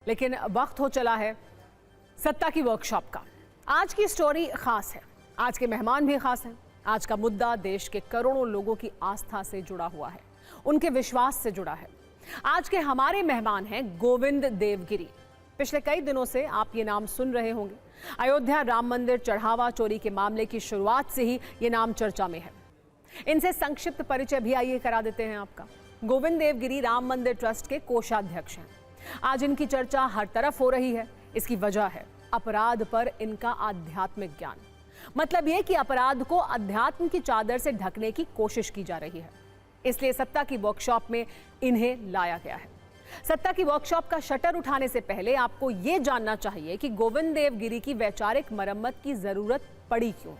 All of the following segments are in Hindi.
लेकिन वक्त हो चला है सत्ता की वर्कशॉप का। आज की स्टोरी खास है, आज के मेहमान भी खास हैं। आज का मुद्दा देश के करोड़ों लोगों की आस्था से जुड़ा हुआ है, उनके विश्वास से जुड़ा है। आज के हमारे मेहमान हैं गोविंद देवगिरी। पिछले कई दिनों से आप ये नाम सुन रहे होंगे। अयोध्या राम मंदिर चढ़ावा चोरी के मामले की शुरुआत से ही ये नाम चर्चा में है। इनसे संक्षिप्त परिचय भी आइए करा देते हैं आपका। गोविंद देवगिरी राम मंदिर ट्रस्ट के कोषाध्यक्ष हैं। आज इनकी चर्चा हर तरफ हो रही है। इसकी वजह है अपराध पर इनका आध्यात्मिक ज्ञान। मतलब यह कि अपराध को अध्यात्म की चादर से ढकने की कोशिश की जा रही है, इसलिए सत्ता की वर्कशॉप में इन्हें लाया गया है। सत्ता की वर्कशॉप का शटर उठाने से पहले आपको यह जानना चाहिए कि गोविंद देवगिरी की वैचारिक मरम्मत की जरूरत पड़ी क्यों।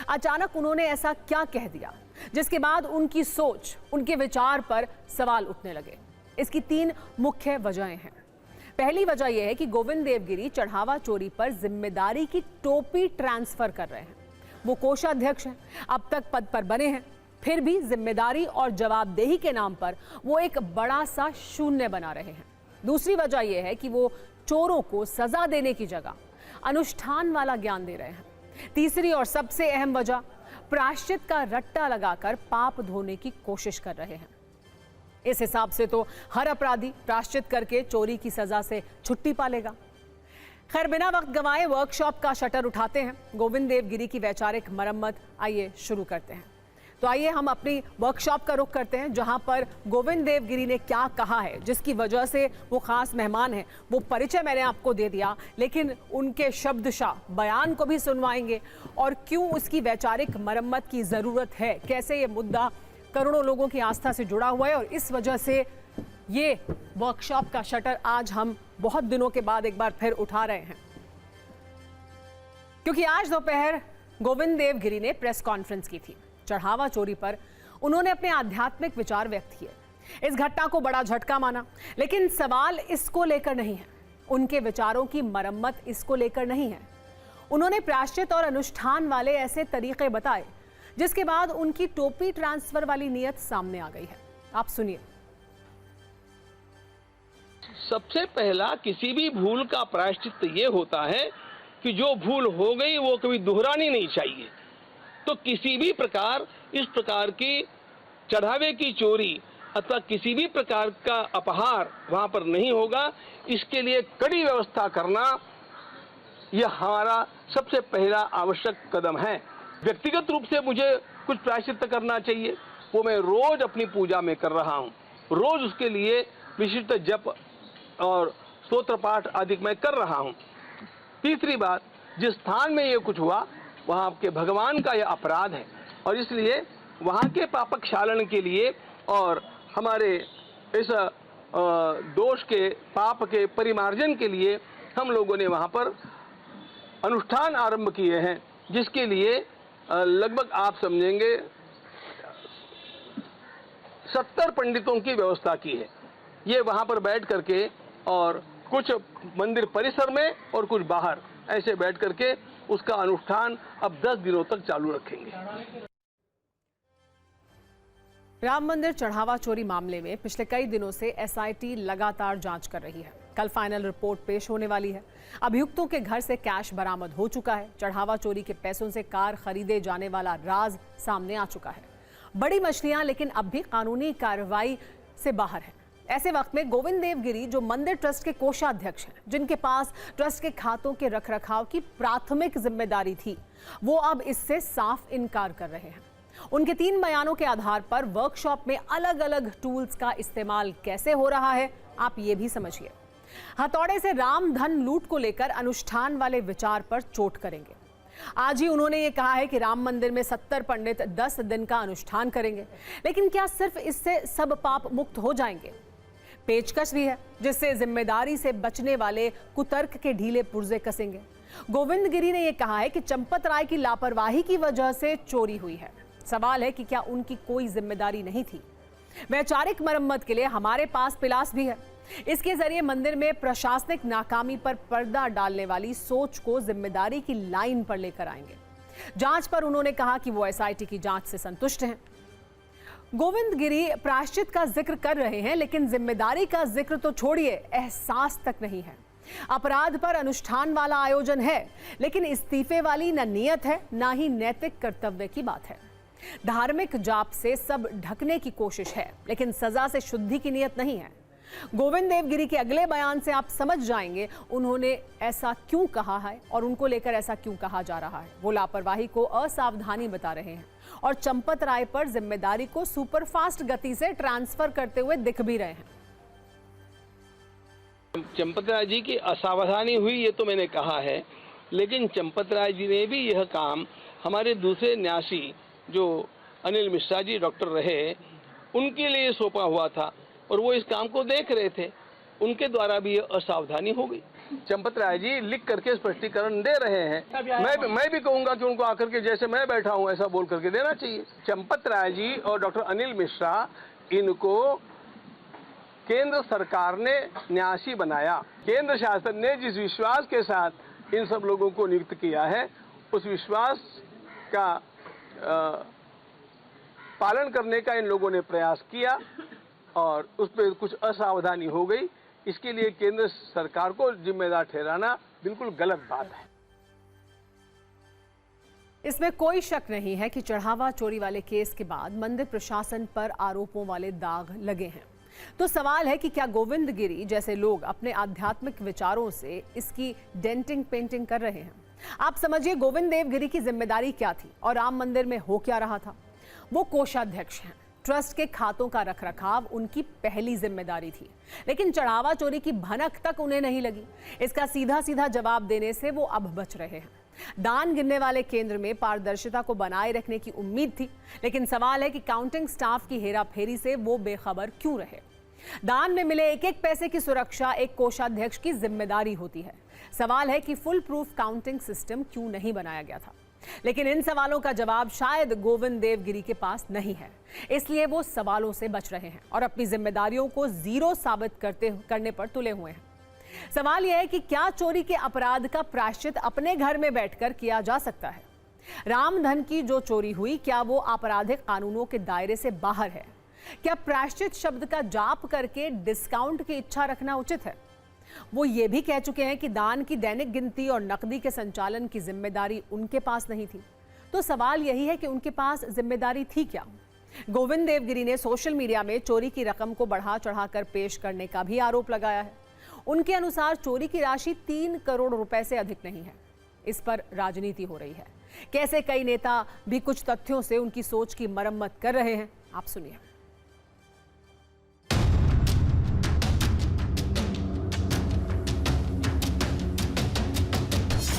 अचानक उन्होंने ऐसा क्या कह दिया जिसके बाद उनकी सोच, उनके विचार पर सवाल उठने लगे। इसकी 3 मुख्य वजहें हैं। पहली वजह यह है कि गोविंद देवगिरी चढ़ावा चोरी पर जिम्मेदारी की टोपी ट्रांसफर कर रहे हैं। वो कोषाध्यक्ष हैं, अब तक पद पर बने हैं, फिर भी जिम्मेदारी और जवाबदेही के नाम पर वो एक बड़ा सा शून्य बना रहे हैं। दूसरी वजह यह है कि वो चोरों को सजा देने की जगह अनुष्ठान वाला ज्ञान दे रहे हैं। तीसरी और सबसे अहम वजह, प्रायश्चित का रट्टा लगाकर पाप धोने की कोशिश कर रहे हैं। इस हिसाब से तो हर अपराधी प्रायश्चित करके चोरी की सजा से छुट्टी पा लेगा। खैर, बिना वक्त गंवाए वर्कशॉप का शटर उठाते हैं। गोविंद देवगिरी की वैचारिक मरम्मत आइए शुरू करते हैं। तो आइए हम अपनी वर्कशॉप का रुख करते हैं, जहां पर गोविंद देवगिरी ने क्या कहा है, जिसकी वजह से वो खास मेहमान हैं। वो परिचय मैंने आपको दे दिया, लेकिन उनके शब्दशाह बयान को भी सुनवाएंगे और क्यों उसकी वैचारिक मरम्मत की जरूरत है, कैसे ये मुद्दा करोड़ों लोगों की आस्था से जुड़ा हुआ है और इस वजह से ये वर्कशॉप का शटर आज हम बहुत दिनों के बाद एक बार फिर उठा रहे हैं। क्योंकि आज दोपहर गोविंद देवगिरी ने प्रेस कॉन्फ्रेंस की थी। चढ़ावा चोरी पर उन्होंने अपने आध्यात्मिक विचार व्यक्त किए। इस घटना को बड़ा झटका माना, लेकिन सवाल इसको लेकर नहीं है। उनके विचारों की मरम्मत इसको लेकर नहीं है। उन्होंने प्रायश्चित और अनुष्ठान वाले ऐसे तरीके बताए जिसके बाद उनकी टोपी ट्रांसफर वाली नीयत सामने आ गई है। आप सुनिए। सबसे पहला, किसी भी भूल का प्रायश्चित ये होता है कि जो भूल हो गई वो कभी दोहरानी नहीं चाहिए। तो किसी भी प्रकार इस प्रकार की चढ़ावे की चोरी अथवा किसी भी प्रकार का अपहार वहां पर नहीं होगा। इसके लिए कड़ी व्यवस्था करना यह हमारा सबसे पहला आवश्यक कदम है। व्यक्तिगत रूप से मुझे कुछ प्रायश्चित करना चाहिए, वो मैं रोज अपनी पूजा में कर रहा हूँ। रोज उसके लिए विशिष्ट जप और स्तोत्र पाठ आदि मैं कर रहा हूँ। तीसरी बात, जिस स्थान में ये कुछ हुआ वहाँ आपके भगवान का यह अपराध है और इसलिए वहाँ के पापक क्षालन के लिए और हमारे इस दोष के, पाप के परिमार्जन के लिए हम लोगों ने वहाँ पर अनुष्ठान आरंभ किए हैं, जिसके लिए लगभग आप समझेंगे 70 पंडितों की व्यवस्था की है। ये वहाँ पर बैठ करके और कुछ मंदिर परिसर में और कुछ बाहर ऐसे बैठ करके उसका अनुष्ठान अब 10 दिनों तक चालू रखेंगे। राम मंदिर चढ़ावा चोरी मामले में पिछले कई दिनों से एसआईटी लगातार जांच कर रही है। कल फाइनल रिपोर्ट पेश होने वाली है। अभियुक्तों के घर से कैश बरामद हो चुका है। चढ़ावा चोरी के पैसों से कार खरीदे जाने वाला राज सामने आ चुका है। बड़ी मछलियां लेकिन अब भी कानूनी कार्रवाई से बाहर है। ऐसे वक्त में गोविंद देवगिरी, जो मंदिर ट्रस्ट के कोषाध्यक्ष हैं, जिनके पास ट्रस्ट के खातों के रखरखाव की प्राथमिक जिम्मेदारी थी, वो अब इससे साफ इनकार कर रहे हैं। उनके 3 बयानों के आधार पर वर्कशॉप में अलग अलग टूल्स का इस्तेमाल कैसे हो रहा है, आप ये भी समझिए। हथौड़े से राम धन लूट को लेकर अनुष्ठान वाले विचार पर चोट करेंगे। आज ही उन्होंने ये कहा है कि राम मंदिर में 70 पंडित 10 दिन का अनुष्ठान करेंगे, लेकिन क्या सिर्फ इससे सब पाप मुक्त हो जाएंगे? पेचकश भी है, जिससे जिम्मेदारी से बचने वाले कुतर्क के ढीले पुर्जे कसेंगे। गोविंद गिरी ने यह कहा है कि चंपत राय की लापरवाही की वजह से चोरी हुई है। सवाल है कि क्या उनकी कोई जिम्मेदारी नहीं थी? वैचारिक मरम्मत के लिए हमारे पास पिलास भी है। इसके जरिए मंदिर में प्रशासनिक नाकामी पर पर्दा डालने वाली सोच को जिम्मेदारी की लाइन पर लेकर आएंगे। जांच पर उन्होंने कहा कि वो एसआईटी की जांच से संतुष्ट हैं। गोविंद गिरी प्रायश्चित का जिक्र कर रहे हैं, लेकिन जिम्मेदारी का जिक्र तो छोड़िए, एहसास तक नहीं है। अपराध पर अनुष्ठान वाला आयोजन है, लेकिन इस्तीफे वाली न नियत है, ना ही नैतिक कर्तव्य की बात है। धार्मिक जाप से सब ढकने की कोशिश है, लेकिन सजा से शुद्धि की नियत नहीं है। गोविंद देवगिरी के अगले बयान से आप समझ जाएंगे उन्होंने ऐसा क्यों कहा है और उनको लेकर ऐसा क्यों कहा जा रहा है। वो लापरवाही को असावधानी बता रहे हैं और चंपत राय पर जिम्मेदारी को सुपरफास्ट गति से ट्रांसफर करते हुए दिख भी रहे हैं। चंपत राय जी की असावधानी हुई ये तो मैंने कहा है, लेकिन चंपत राय जी ने भी यह काम हमारे दूसरे न्यासी जो अनिल मिश्रा जी डॉक्टर रहे उनके लिए सौंपा हुआ था और वो इस काम को देख रहे थे, उनके द्वारा भी यह असावधानी हो गई। चंपत राय जी लिख करके स्पष्टीकरण दे रहे हैं। मैं भी कहूंगा कि उनको आकर के जैसे मैं बैठा हूं ऐसा बोल करके देना चाहिए। चंपत राय जी और डॉक्टर अनिल मिश्रा, इनको केंद्र सरकार ने न्यासी बनाया। केंद्र शासन ने जिस विश्वास के साथ इन सब लोगों को नियुक्त किया है, उस विश्वास का पालन करने का इन लोगों ने प्रयास किया और उस पर कुछ असावधानी हो गई। इसके लिए केंद्र सरकार को जिम्मेदार ठहराना बिल्कुल गलत बात है। इसमें कोई शक नहीं है कि चढ़ावा चोरी वाले केस के बाद मंदिर प्रशासन पर आरोपों वाले दाग लगे हैं। तो सवाल है कि क्या गोविंद गिरी जैसे लोग अपने आध्यात्मिक विचारों से इसकी डेंटिंग पेंटिंग कर रहे हैं? आप समझिए गोविंद देवगिरी की जिम्मेदारी क्या थी और राम मंदिर में हो क्या रहा था। वो कोषाध्यक्ष हैं, ट्रस्ट के खातों का रखरखाव उनकी पहली जिम्मेदारी थी, लेकिन चढ़ावा चोरी की भनक तक उन्हें नहीं लगी। इसका सीधा सीधा जवाब देने से वो अब बच रहे हैं। दान गिनने वाले केंद्र में पारदर्शिता को बनाए रखने की उम्मीद थी, लेकिन सवाल है कि काउंटिंग स्टाफ की हेराफेरी से वो बेखबर क्यों रहे। दान में मिले एक एक पैसे की सुरक्षा एक कोषाध्यक्ष की जिम्मेदारी होती है। सवाल है कि फुल प्रूफ काउंटिंग सिस्टम क्यों नहीं बनाया गया था, लेकिन इन सवालों का जवाब शायद गोविंद देवगिरी के पास नहीं है। इसलिए वो सवालों से बच रहे हैं और अपनी जिम्मेदारियों को जीरो साबित करने पर तुले हुए हैं। सवाल यह है कि क्या चोरी के अपराध का प्रायश्चित अपने घर में बैठकर किया जा सकता है? राम धन की जो चोरी हुई, क्या वो आपराधिक कानूनों के दायरे से बाहर है? क्या प्रायश्चित शब्द का जाप करके डिस्काउंट की इच्छा रखना उचित है? वो ये भी कह चुके हैं कि दान की दैनिक गिनती और नकदी के संचालन की जिम्मेदारी उनके पास नहीं थी। तो सवाल यही है कि उनके पास जिम्मेदारी थी क्या? गोविंद देवगिरी ने सोशल मीडिया में चोरी की रकम को बढ़ा चढ़ाकर पेश करने का भी आरोप लगाया है। उनके अनुसार चोरी की राशि 3 करोड़ रुपए से अधिक नहीं है। इस पर राजनीति हो रही है। कैसे कई नेता भी कुछ तथ्यों से उनकी सोच की मरम्मत कर रहे हैं, आप सुनिए।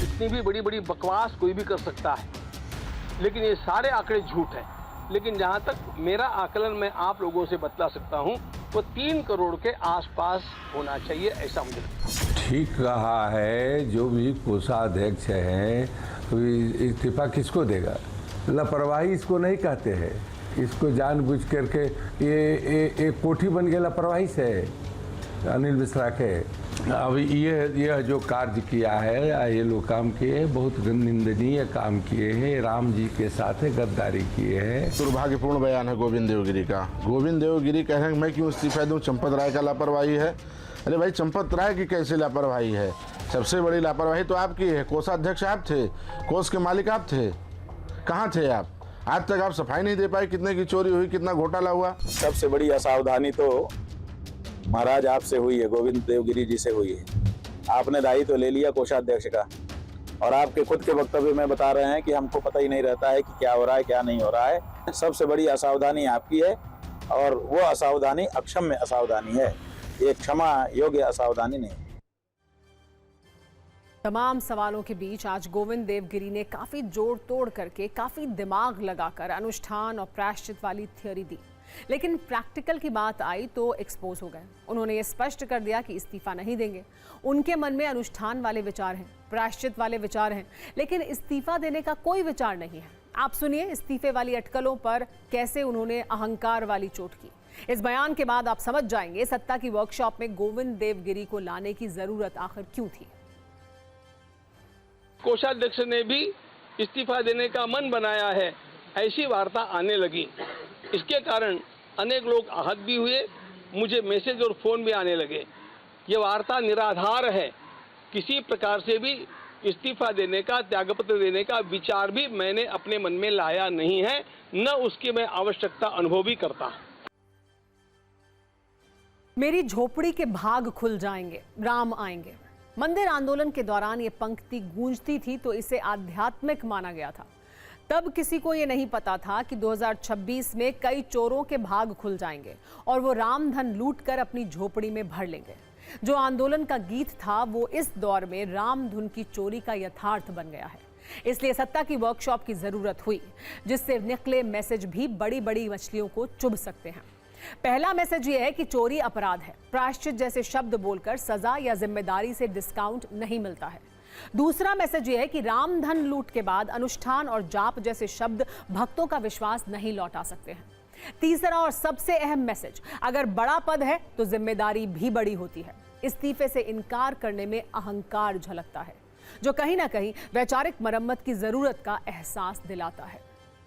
इतनी भी बड़ी बड़ी बकवास कोई भी कर सकता है, लेकिन ये सारे आंकड़े झूठ हैं। लेकिन जहां तक मेरा आकलन मैं आप लोगों से बतला सकता हूं, वो 3 करोड़ के आसपास होना चाहिए, ऐसा मुझे लगता है। ठीक कहा है। जो भी कोषाध्यक्ष है तो इस्तीफा किसको देगा? लापरवाही इसको नहीं कहते हैं। इसको जानबूझ करके ये कोठी बन गया लापरवाही से अनिल मिश्रा के। अब यह जो कार्य किया है, ये लोग काम किए, बहुत निंदनीय काम किए हैं। राम जी के साथ गद्दारी किए हैं। दुर्भाग्यपूर्ण बयान है गोविंद देवगिरी का। गोविंद देवगिरी कह रहे हैं मैं क्यों इस्तीफा दूं, चंपत राय का लापरवाही है। अरे भाई, चंपत राय की कैसे लापरवाही है? सबसे बड़ी लापरवाही तो आपकी है। कोषाध्यक्ष आप थे, कोष के मालिक आप थे, कहाँ थे आप? आज तक आप सफाई नहीं दे पाए। कितने की चोरी हुई, कितना घोटाला हुआ। सबसे बड़ी असावधानी तो महाराज आपसे हुई है, गोविंद देवगिरी जी से हुई है। आपने दायित्व ले लिया कोषाध्यक्ष का और आपके खुद के वक्तव्य में बता रहे हैं कि हमको पता ही नहीं रहता है कि क्या हो रहा है क्या नहीं हो रहा है। सबसे बड़ी असावधानी आपकी है और वो असावधानी अक्षम्य असावधानी है, ये क्षमा योग्य असावधानी नहीं। तमाम सवालों के बीच आज गोविंद देवगिरी ने काफी जोड़ तोड़ करके, काफी दिमाग लगाकर अनुष्ठान और प्रायश्चित वाली थ्योरी दी, लेकिन प्रैक्टिकल की बात आई तो एक्सपोज हो गए। उन्होंने ये स्पष्ट कर दिया कि इस्तीफा नहीं देंगे। उनके मन में अनुष्ठान वाले विचार हैं, प्रायश्चित वाले विचार हैं, लेकिन इस्तीफा देने का कोई विचार नहीं है। आप सुनिए इस्तीफे वाली अटकलों पर कैसे उन्होंने अहंकार वाली चोट की। इस बयान के बाद आप समझ जाएंगे सत्ता की वर्कशॉप में गोविंद देवगिरी को लाने की जरूरत आखिर क्यों थी। कोषाध्यक्ष ने भी इस्तीफा देने का मन बनाया है, ऐसी वार्ता आने लगी। इसके कारण अनेक लोग आहत भी हुए, मुझे मैसेज और फ़ोन भी आने लगे। ये वार्ता निराधार है। किसी प्रकार से भी इस्तीफा देने का, त्यागपत्र देने का विचार भी मैंने अपने मन में लाया नहीं है, न उसकी मैं आवश्यकता अनुभव भी करता। मेरी झोपड़ी के भाग खुल जाएंगे, राम आएंगे। मंदिर आंदोलन के दौरान ये पंक्ति गूंजती थी तो इसे आध्यात्मिक माना गया था। तब किसी को ये नहीं पता था कि 2026 में कई चोरों के भाग खुल जाएंगे और वो राम धन लूट कर अपनी झोपड़ी में भर लेंगे। जो आंदोलन का गीत था वो इस दौर में राम धुन की चोरी का यथार्थ बन गया है। इसलिए सत्ता की वर्कशॉप की जरूरत हुई, जिससे निकले मैसेज भी बड़ी बड़ी मछलियों को चुभ सकते हैं। पहला मैसेज ये है कि चोरी अपराध है, प्रायश्चित जैसे शब्द बोलकर सजा या जिम्मेदारी से डिस्काउंट नहीं मिलता है। दूसरा मैसेज ये है कि राम धन लूट के बाद अनुष्ठान और जाप जैसे शब्द भक्तों का विश्वास नहीं लौटा सकते हैं। तीसरा और सबसे अहम मैसेज, अगर बड़ा पद है तो जिम्मेदारी भी बड़ी होती है। इस्तीफे से इनकार करने में अहंकार झलकता है, जो कहीं ना कहीं वैचारिक मरम्मत की जरूरत का एहसास दिलाता है।